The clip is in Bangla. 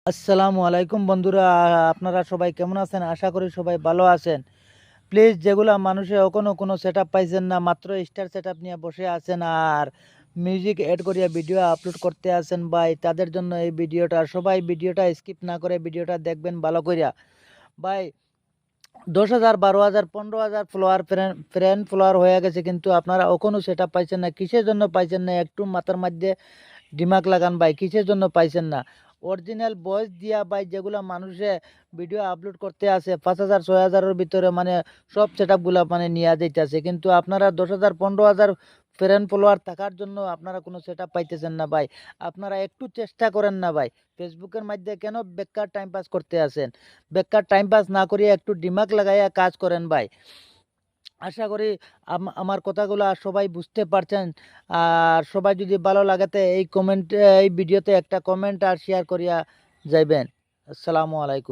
আসসালামু আলাইকুম বন্ধুরা, আপনারা সবাই কেমন আছেন? আশা করি সবাই ভালো আছেন। প্লিজ যেগুলা মানুষে এখনো কোনো সেটআপ পাইছেন না, মাত্র স্টার সেটআপ নিয়ে বসে আছেন আর মিউজিক এড করিয়া ভিডিও আপলোড করতে আছেন ভাই, তাদের জন্য এই ভিডিওটা। সবাই ভিডিওটা স্কিপ না করে ভিডিওটা দেখবেন ভালো কইরা। ভাই 10,000, 12,000, 15,000 ফ্রেন্ড ফলোয়ার হয়ে গেছে, কিন্তু আপনারা এখনো সেটআপ পাইছেন না। কিসের জন্য পাইছেন না? একটু মাথার মধ্যে দিমাগ লাগান ভাই, কিসের জন্য পাইছেন না? অরিজিনাল ভয়েস দিয়া ভাই, যেগুলা মানুষে ভিডিও আপলোড করতে আসে 5,000 6,000-এর ভিতরে, মানে সব সেটআপ গুলা মানে নিয়ে যাইতেছে, কিন্তু আপনারা 10,000 15,000 ফ্রেন্ড ফলোয়ার থাকার জন্য আপনারা কোনো সেটআপ পাইতেছেন না ভাই। আপনারা একটু চেষ্টা করেন না ভাই। ফেসবুকের মধ্যে কেন বেকার টাইম পাস করতে আসেন? বেকার টাইম পাস না করিয়া একটু দিমাগ লাগাইয়া কাজ করেন ভাই। আশা করি আমার কথাগুলো সবাই বুঝতে পারছেন। আর সবাই যদি ভালো লাগাতে এই ভিডিওতে একটা কমেন্ট আর শেয়ার করিয়া যাইবেন। আসসালামু আলাইকুম।